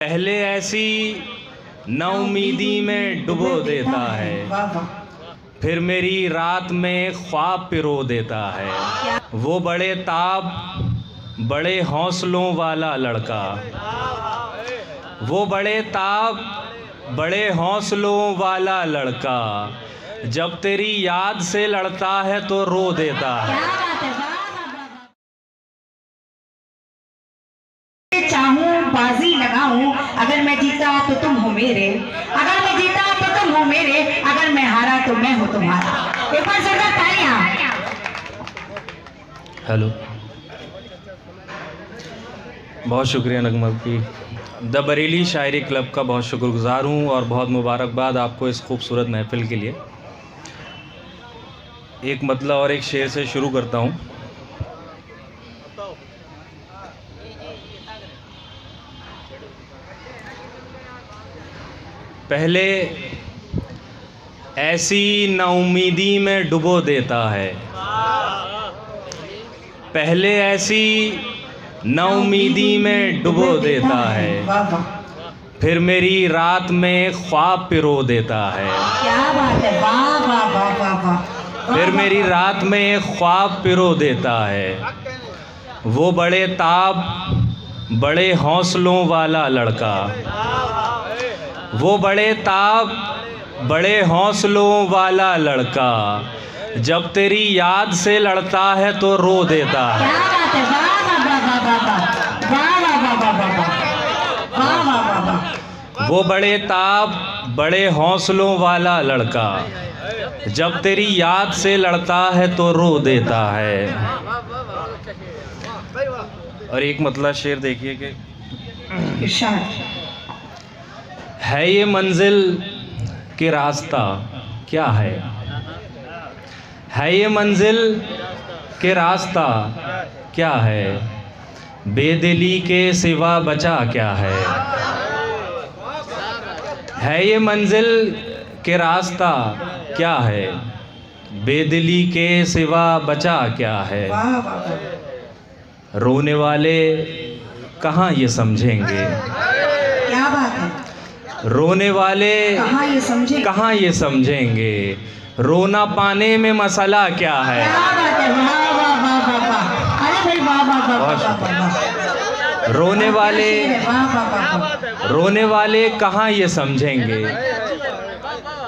पहले ऐसी नाउमीदी में डुबो देता है, फिर मेरी रात में ख्वाब पिरो देता है। वो बड़े ताब बड़े हौसलों वाला लड़का, वो बड़े ताब बड़े हौसलों वाला लड़का, जब तेरी याद से लड़ता है तो रो देता है। चाहूं बाजी लगाऊं, अगर मैं जीता तो तुम हो मेरे, अगर मैं जीता तो तुम हो मेरे, अगर मैं हारा तो मैं हूं तुम्हारा। एक बार जोरदार तालियां। हेलो, बहुत शुक्रिया नगमा की। द बरेली शायरी क्लब का बहुत शुक्रगुजार हूँ और बहुत मुबारकबाद आपको इस खूबसूरत महफिल के लिए। एक मतला और एक शेर से शुरू करता हूँ। पहले ऐसी नाउमीदी में डुबो देता है, पहले ऐसी नाउमीदी में डुबो देता है, फिर मेरी रात में ख्वाब पिरो देता है। क्या बात है, वाह वाह वाह वाह वाह। फिर मेरी रात में ख्वाब पिरो देता है। वो बड़े ताब बड़े हौसलों वाला लड़का, वो बड़े ताब बड़े हौसलों वाला लड़का, जब तेरी याद से लड़ता है तो रो देता है। क्या बात है, वाह वाह वाह वाह वाह वाह वाह वाह वाह वाह वाह वाह वाह। वो बड़े ताब बड़े हौसलों वाला लड़का, जब तेरी याद से लड़ता है तो रो देता है। और एक मतलब शेर देखिए कि है ये मंजिल के रास्ता क्या है ये मंजिल के रास्ता क्या है, बेदिली के सिवा बचा क्या है ये मंजिल के रास्ता क्या है, बेदिली के सिवा बचा क्या है। रोने वाले कहाँ ये समझेंगे, क्या बात है, रोने वाले कहाँ ये समझेंगे, रोना पाने में मसला क्या है। क्या बात है, वाह वाह वाह वाह वाह। अरे भाई वाह वाह वाह वाह वाह। रोने वाले वाह वाह वाह वाह। रोने वाले कहाँ ये समझेंगे,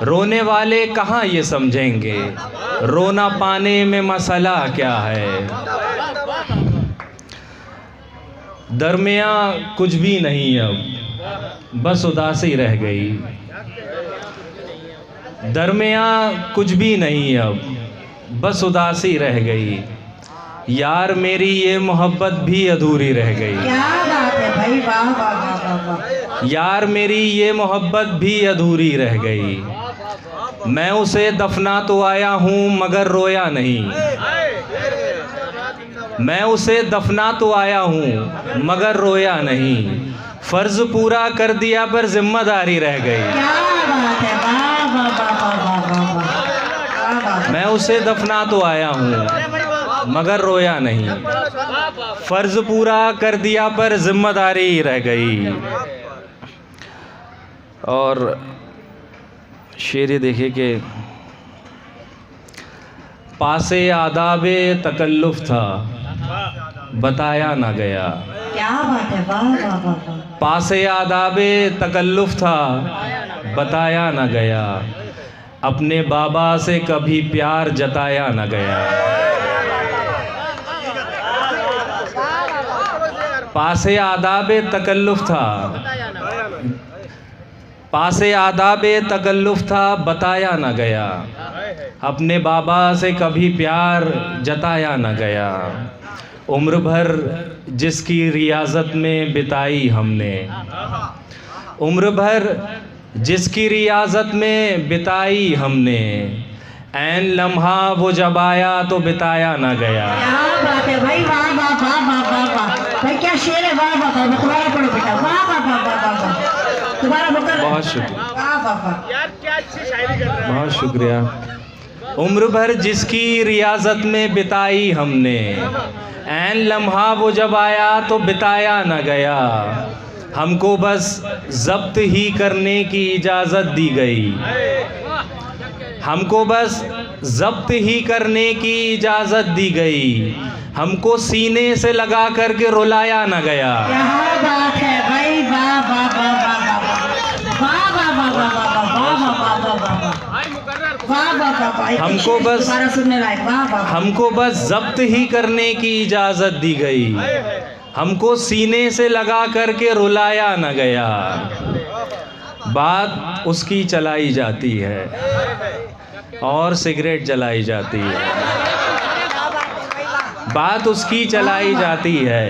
रोने वाले कहाँ ये समझेंगे, रोना पाने में मसला क्या है। दरमियाँ कुछ भी नहीं अब बस उदासी रह गई, दरमियाँ कुछ भी नहीं अब बस उदासी रह गई, यार मेरी ये मोहब्बत भी अधूरी रह गई। क्या बात है भाई, वाह वाह वाह वाह। यार मेरी ये मोहब्बत भी अधूरी रह गई, मैं उसे दफना तो आया हूँ मगर रोया नहीं, मैं उसे दफना तो आया हूँ मगर रोया नहीं, फर्ज पूरा कर दिया पर जिम्मेदारी रह गई। क्या बात है, वाह वाह वाह वाह वाह वाह। मैं उसे दफना तो आया हूँ मगर रोया नहीं, फर्ज पूरा कर दिया पर जिम्मेदारी रह गई। और शेर देखिए कि पासे आदाबे तकल्लुफ था बताया ना गया। क्या बात है, वाह वाह वाह वाह। पासे आदाबे तकल्लुफ था बताया ना गया, अपने बाबा से कभी प्यार जताया ना गया। पासे आदाबे तकल्लुफ था, पासे आदाबे तकल्लुफ था बताया ना गया, अपने बाबा से कभी प्यार जताया ना गया। उम्र भर जिसकी रियाजत में बिताई हमने, उम्र भर जिसकी रियाजत में बिताई हमने, ऐन लम्हा वो जब आया तो बिताया ना गया। क्या बात है भाई, वाह वाह वाह वाह वाह वाह। भाई क्या शेर है, वाह वाह वाह। तुम्हारा पढ़ो बेटा, वाह वाह वाह वाह वाह। तुम्हारा बुकर, बहुत शुक्रिया, वाह वाह वाह। यार क्या अच्छी शायरी कर रहे हैं। बहुत शुक्रिया। उम्र भर जिसकी रियाजत में बिताई हमने, ऐन लम्हा वो जब आया तो बिताया न गया, हमको बस जब्त ही करने की इजाज़त दी गई, हमको बस जब्त ही करने की इजाज़त दी गई, हमको सीने से लगा करके रुलाया न गया। क्या बात है भाई, वाह वाह वाह वाह वाह वाह वाह वाह वाह वाह वाह वाह वाह, हमको बस दोबारा सुनने लायक, वाह वाह। हमको बस जब्त ही करने की इजाज़त दी गई, हमको सीने से लगा करके रुलाया न गया। बात उसकी चलाई जाती है और सिगरेट जलाई जाती है, बात उसकी चलाई जाती है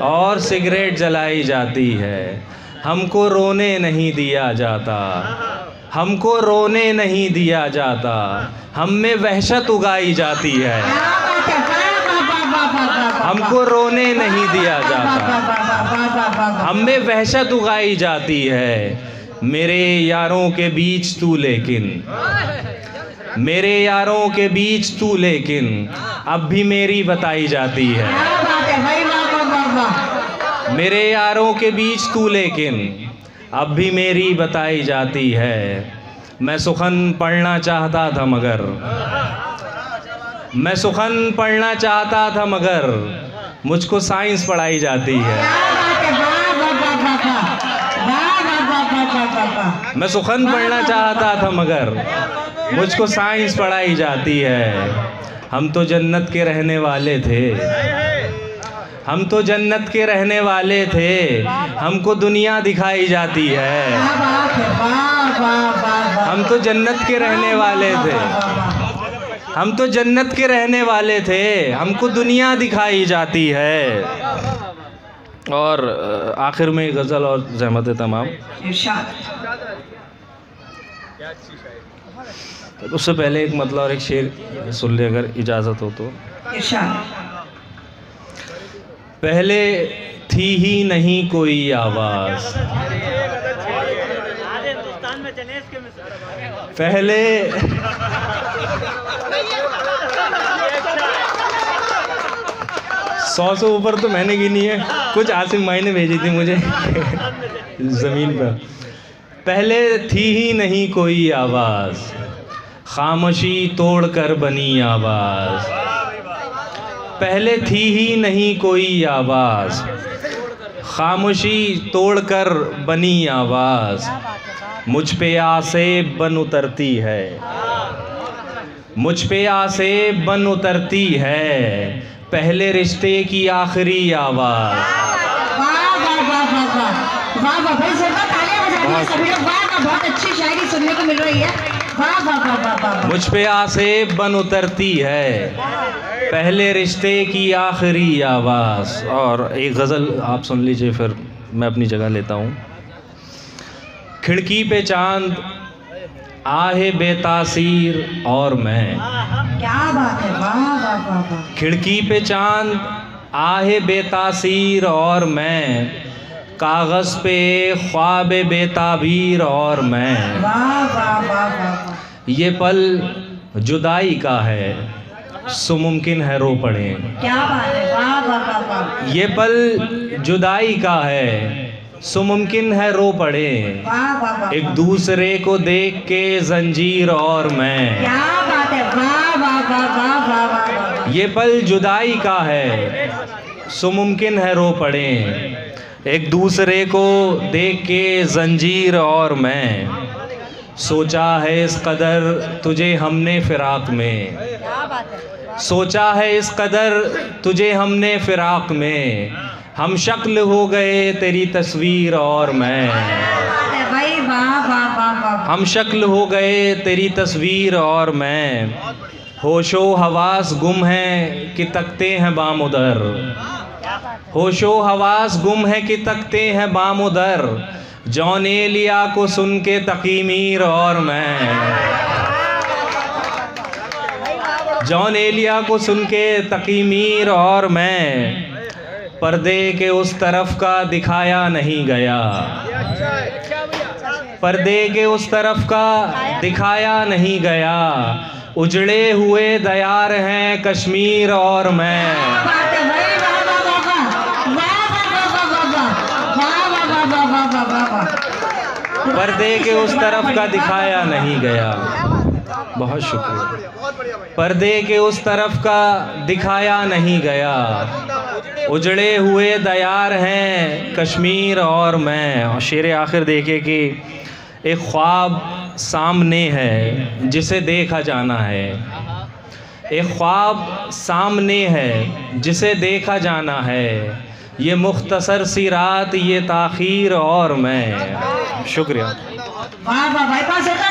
और सिगरेट जलाई जाती है। हमको रोने नहीं दिया जाता, हमको रोने नहीं दिया जाता, हम में वहशत उगाई जाती है। हमको रोने नहीं दिया जाता, हम में वहशत उगाई जाती है। मेरे यारों के बीच तू लेकिन, मेरे यारों के बीच तू लेकिन अब भी मेरी बताई जाती है। मेरे यारों के बीच तू लेकिन अब भी मेरी बताई जाती है। मैं सुखन पढ़ना चाहता था मगर, मैं सुखन पढ़ना चाहता था मगर मुझको साइंस पढ़ाई जाती है। मैं सुखन पढ़ना चाहता था मगर मुझको साइंस पढ़ाई जाती है। हम तो जन्नत के रहने वाले थे, हम तो जन्नत के रहने वाले थे, हमको दुनिया दिखाई जाती है। हम तो जन्नत के रहने वाले थे, हम तो जन्नत के रहने वाले थे, हमको दुनिया दिखाई जाती है। और आखिर में गज़ल और ज़हमत तमाम। उससे पहले एक मतलब और एक शेर सुन ले अगर इजाज़त हो तो। पहले थी ही नहीं कोई आवाज़, पहले सौ से ऊपर तो मैंने गिनी है, कुछ आसिम भाई ने भेजी थी मुझे ज़मीन पर। पहले थी ही नहीं कोई आवाज़, खामोशी तोड़ कर बनी आवाज़। पहले थी ही नहीं कोई आवाज़, खामोशी तोड़ कर बनी आवाज़। मुझ पे आसे बन उतरती है, मुझ पे आसे बन उतरती है, पहले रिश्ते की आखिरी आवाज़। बहुत अच्छी शायरी सुनने को मिल रही है। वाह वाह वाह वाह वाह। मुझ पे आसे बन उतरती है, पहले रिश्ते की आखिरी आवाज़। और एक गज़ल आप सुन लीजिए, फिर मैं अपनी जगह लेता हूँ। खिड़की पे चांद आहे बेतासीर और मैं, क्या बात है, वाह वाह वाह वाह। खिड़की पे चांद आहे बेतासीर और मैं, कागज़ पे ख्वाब बेताबीर और मैं। वाह वाह वाह वाह। ये पल जुदाई का है, सो मुमकिन है रो पड़े। क्या बात है, वाह वाह वाह वाह। ये पल जुदाई का है, सो मुमकिन है रो पड़े। वाह वाह वाह। एक दूसरे को देख के जंजीर और मैं। क्या बात है, वाह वाह वाह वाह वाह वाह। ये पल जुदाई का है, सो मुमकिन है रो पड़े। एक दूसरे को देख के जंजीर और मैं। सोचा है इस कदर तुझे हमने फिराक में, सोचा है इस कदर तुझे हमने फिराक में, हम शक्ल हो गए तेरी तस्वीर और मैं। भाई वाह वाह वाह वाह। हम शक्ल हो गए तेरी तस्वीर और मैं। होशो हवास गुम है कि तकते हैं बाम उदर, होशो हवास गुम है कि तकते हैं बाम उदर। जॉन एलिया को सुन के तकीमीर और मैं, जॉन एलिया को सुन के तकीमीर और मैं। पर्दे के उस तरफ का दिखाया नहीं गया, पर्दे के उस तरफ का दिखाया नहीं गया। उजड़े हुए दयार हैं कश्मीर और मैं। वाह वाह। पर्दे के उस तरफ का दिखाया नहीं गया। बहुत शुक्रिया। पर्दे के उस तरफ का दिखाया नहीं गया। उजड़े हुए दयार हैं कश्मीर और मैं। और शेर आखिर देखिए कि एक ख्वाब सामने है जिसे देखा जाना है। एक ख्वाब सामने है जिसे देखा जाना है। ये मुख्तसर सी रात, ये ताख़ीर और मैं। शुक्रिया। वाह वाह, बाईपास होता